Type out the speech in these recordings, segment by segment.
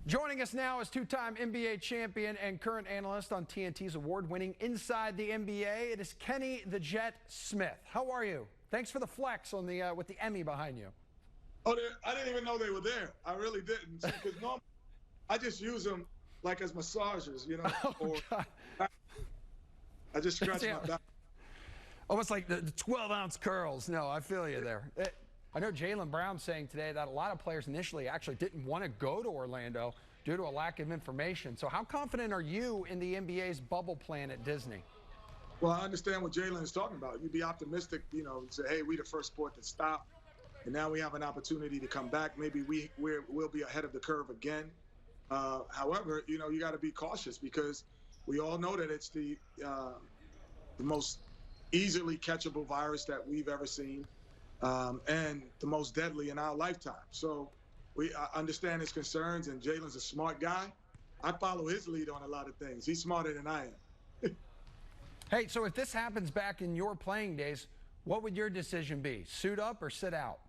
Joining us now is two-time NBA champion and current analyst on TNT's award-winning Inside the NBA. It is Kenny the Jet Smith. How are you? Thanks for the flex on the with the Emmy behind you. Oh, I didn't even know they were there. I really didn't. Because normally I just use them like as massagers, you know. Oh, God. I just scratch my back. Almost like the 12-ounce curls. No, I feel you there. I know Jaylen Brown saying today that a lot of players initially actually didn't want to go to Orlando due to a lack of information. So how confident are you in the NBA's bubble plan at Disney? Well, I understand what Jaylen is talking about. You'd be optimistic, you know, say, hey, we the first sport to stop, and now we have an opportunity to come back. Maybe we'll be ahead of the curve again. However, you know, you got to be cautious because we all know that it's the most easily catchable virus that we've ever seen. And the most deadly in our lifetime. So I understand his concerns, and Jaylen's a smart guy. I follow his lead on a lot of things. He's smarter than I am. Hey, so if this happens back in your playing days, what would your decision be? Suit up or sit out?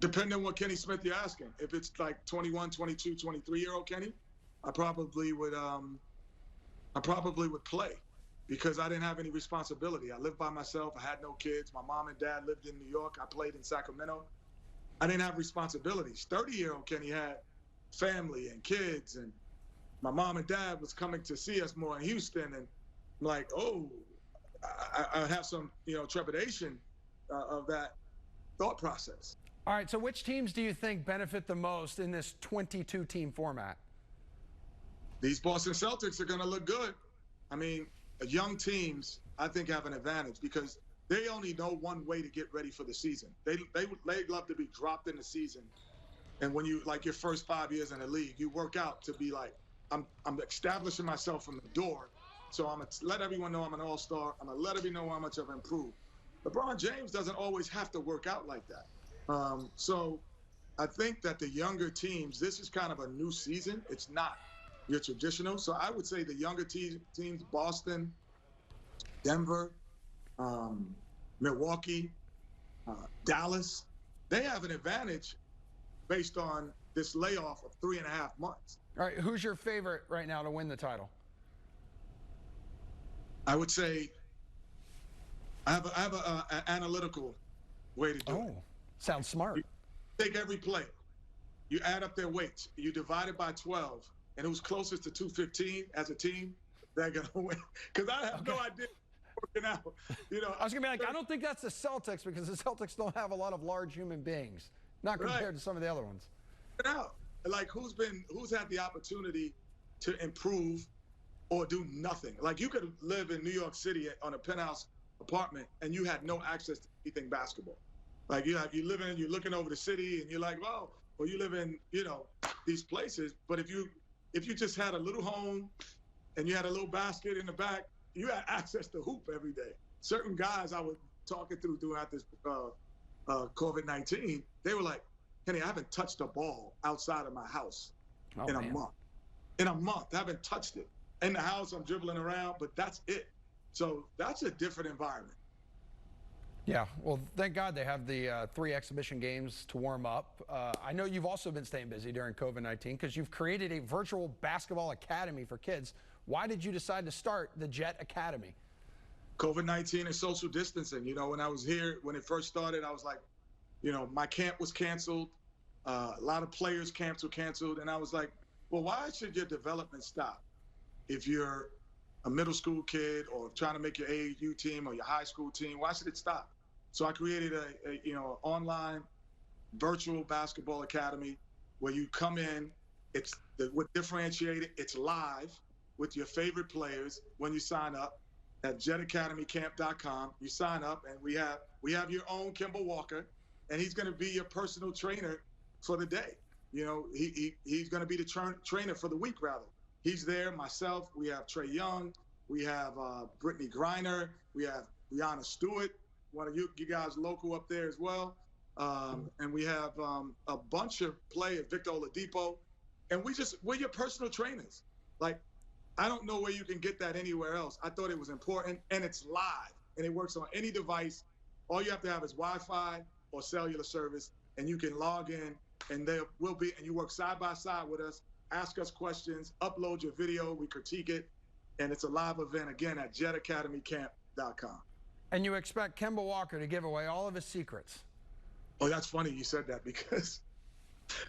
Depending on what Kenny Smith you're asking. If it's like 21, 22, 23-year-old Kenny, I probably would play. Because I didn't have any responsibility. I lived by myself. I had no kids. My mom and dad lived in New York. I played in Sacramento. I didn't have responsibilities. 30-year-old Kenny had family and kids, and my mom and dad was coming to see us more in Houston, and I'm like, oh, I have some, you know, trepidation of that thought process. All right, so which teams do you think benefit the most in this 22-team format? These Boston Celtics are going to look good. I mean, young teams, I think, have an advantage because they only know one way to get ready for the season. They love to be dropped in the season. And when you, like your first 5 years in the league, you work out to be like, I'm establishing myself from the door. So I'm going to let everyone know I'm an all-star. I'm going to let everyone know how much I've improved. LeBron James doesn't always have to work out like that. So I think that the younger teams, this is kind of a new season. It's not your traditional. So I would say the younger teams, Boston, Denver, Milwaukee, Dallas, they have an advantage based on this layoff of 3.5 months. All right, who's your favorite right now to win the title? I would say I have an analytical way to do it. Sounds smart. You take every play. You add up their weights. You divide it by 12. And who's closest to 215 as a team, they're going to win. Because I have no idea working out. You know, I was going to be like, I don't think that's the Celtics because the Celtics don't have a lot of large human beings, not compared to some of the other ones. Now, like who's had the opportunity to improve or do nothing? Like you could live in New York City on a penthouse apartment and you had no access to anything basketball. Like you're looking over the city and you're like, well, you live in, you know, these places, but if you just had a little home and you had a little basket in the back, you had access to hoop every day. Certain guys I was talking through throughout this COVID-19, they were like, Kenny, I haven't touched a ball outside of my house in a month. In a month, I haven't touched it. In the house, I'm dribbling around, but that's it. So that's a different environment. Yeah, well, thank God they have the 3 exhibition games to warm up. I know you've also been staying busy during COVID-19 because you've created a virtual basketball academy for kids. Why did you decide to start the Jet Academy? COVID-19 and social distancing. You know, when I was here, when it first started, I was like, you know, my camp was canceled. A lot of players' camps were canceled. And I was like, well, why should your development stop if you're a middle school kid or trying to make your AAU team or your high school team? Why should it stop? So I created a online virtual basketball academy where you come in. What differentiated, it's live with your favorite players when you sign up at jetacademycamp.com. You sign up and we have your own Kimball Walker, and he's going to be your personal trainer for the day. You know, he's going to be the trainer for the week, rather. He's there, myself. We have Trey Young. We have Brittany Griner. We have Brianna Stewart, one of you guys local up there as well. And we have a bunch of players, Victor Oladipo. And we're your personal trainers. Like, I don't know where you can get that anywhere else. I thought it was important, and it's live, and it works on any device. All you have to have is Wi-Fi or cellular service, and you can log in and they will be, and you work side by side with us, ask us questions, upload your video, we critique it, and it's a live event, again, at jetacademycamp.com. And you expect Kemba Walker to give away all of his secrets. Oh, that's funny you said that, because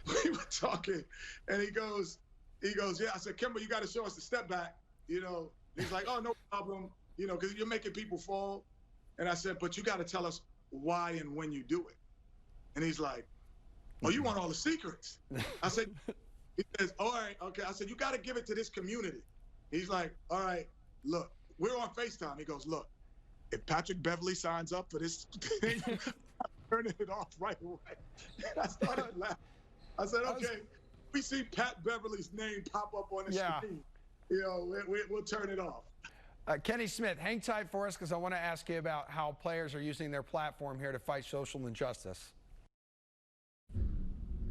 we were talking, and he goes, yeah. I said, Kemba, you got to show us the step back, you know. He's like, oh, no problem, you know, because you're making people fall. And I said, but you got to tell us why and when you do it. And he's like, oh, you want all the secrets? I said, he says, all right, okay. I said, you got to give it to this community. He's like, all right, look, we're on FaceTime. He goes, look, if Patrick Beverley signs up for this thing, I'm turning it off right away. And I started laughing. I said, okay, we see Pat Beverley's name pop up on the screen. You know, we'll turn it off. Kenny Smith, hang tight for us, because I want to ask you about how players are using their platform here to fight social injustice.